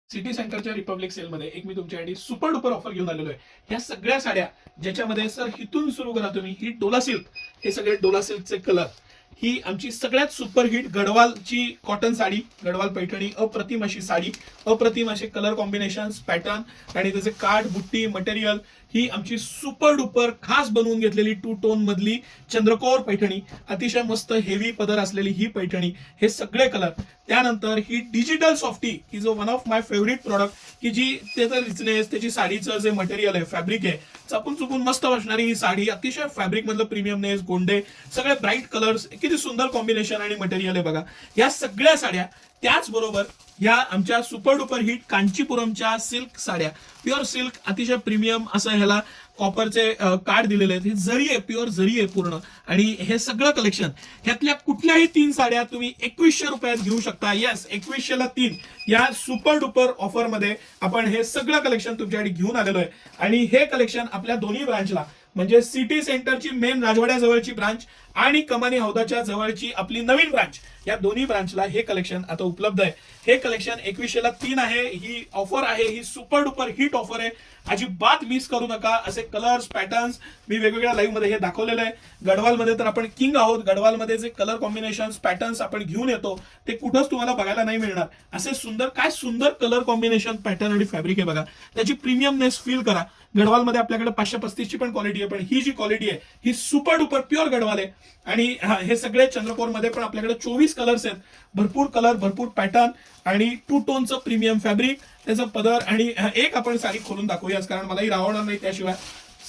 City सेंटरच्या Republic सेलमध्ये एक मी तुमच्यासाठी सुपर डुपर ऑफर घेऊन आलेलो आहे. ह्या सगळ्या साड्या ज्याच्यामध्ये सर हिथून सुरू करा तुम्ही, ही डोला सिल्क, हे सगळे डोला सिल्कचे कलर, ही आमची सगळ्यात सुपर हिट गडवालची कॉटन साडी, गडवाल पैठणी, अप्रतिम अशी साडी, अप्रतिम असे कलर कॉम्बिनेशन, पॅटर्न आणि त्याचे काठ, बुट्टी, मटेरियल, ही आमची सुपर डुपर खास बनवून घेतलेली 2 टोन मधली चंद्रकोर पैठणी, अतिशय मस्त हेवी पदर असलेली ही पैठणी, हे सगळे कलर. त्यानंतर ही डिजिटल सॉफ्टी, की जो one of my favourite product, की जी त्याचा रिचनेस, त्याची साडीचं जे मटेरियल आहे, फॅब्रिक आहे, चपून चुपून मस्त बसणारी ही साडी, अतिशय फॅब्रिक मधलं प्रीमियमनेस, गोंडे, सगळे ब्राईट कलर्स, किती सुंदर कॉम्बिनेशन आणि मटेरियल आहे बघा. या सगळ्या साड्या, त्याचबरोबर या आमच्या सुपर डुपर हिट कांचीपुरमच्या सिल्क साड्या, प्युअर सिल्क, अतिशय प्रीमियम असं ह्याला कॉपरचे कार्ड दिलेले आहेत. हे जरी आहे, प्युअर जरी आहे पूर्ण. आणि हे सगळं कलेक्शन, ह्यातल्या कुठल्याही 3 साड्या तुम्ही 2100 रुपयात घेऊ शकता. येस, 2100 ला 3. या सुपर डुपर ऑफर मध्ये आपण हे सगळं कलेक्शन तुमच्यासाठी घेऊन आलेलो आहे. आणि हे कलेक्शन आपल्या दोन्ही ब्रांचला, म्हणजे सिटी सेंटरची मेन राजवाड्याजवळची ब्रांच आणि कमानी हौदाच्या जवळची आपली नवीन ब्रांच, या दोन्ही ब्रांचला हे कलेक्शन आता उपलब्ध आहे. हे कलेक्शन 2100 ला 3 आहे. ही ऑफर आहे, ही सुपर डुपर हिट ऑफर आहे. अजिबात मिस करू नका. असे कलर्स, पॅटर्न्स मी वेगवेगळ्या लाईव्ह मध्ये हे दाखवलेलं आहे. गडवालमध्ये तर आपण किंग आहोत. गडवालमध्ये जे कलर कॉम्बिनेशन, पॅटर्न्स आपण घेऊन येतो ते कुठंच तुम्हाला बघायला नाही मिळणार. असे सुंदर, काय सुंदर कलर कॉम्बिनेशन, पॅटर्न आणि फॅब्रिक आहे बघा. त्याची प्रीमियमनेस फील करा. गडवालमध्ये आपल्याकडे 535 ची पण क्वालिटी आहे, पण ही जी क्वालिटी आहे ही सुपर डुपर प्युअर गडवाल आहे. आणि हे सगळे चंद्रकोर मध्ये पण आपल्याकडे 24 कलर्स आहेत. भरपूर कलर, भरपूर पॅटर्न आणि 2 टोनचं प्रीमियम फॅब्रिक, त्याचं पदर. आणि एक आपण साडी खोलून दाखवूया, कारण मलाही राहणार नाही त्याशिवाय.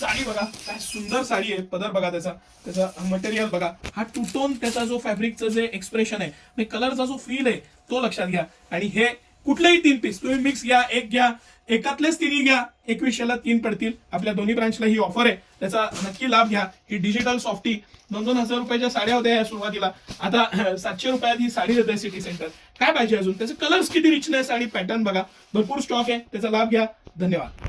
साडी बघा, काय सुंदर साडी आहे. पदर बघा, त्याचा मटेरियल बघा, हा 2 टोन, त्याचा जो फॅब्रिकचं जे एक्सप्रेशन आहे, कलरचा जो फील आहे तो लक्षात घ्या. आणि हे कुठलेही 3 पीस तुम्ही मिक्स घ्या, एक घ्या, एकातलेच 3 घ्या, 2100 ला 3 पडतील. आपल्या दोन्ही ब्रांचला ही ऑफर आहे, त्याचा नक्की लाभ घ्या. ही डिजिटल सॉफ्टी 2,000 रुपयाच्या साड्या होत्या या सुरुवातीला, आता 700 रुपयात ही साडी देते सिटी सेंटर. काय पाहिजे अजून? त्याचे कलर्स किती रिचनेस आणि पॅटर्न बघा, भरपूर स्टॉक आहे, त्याचा लाभ घ्या. धन्यवाद.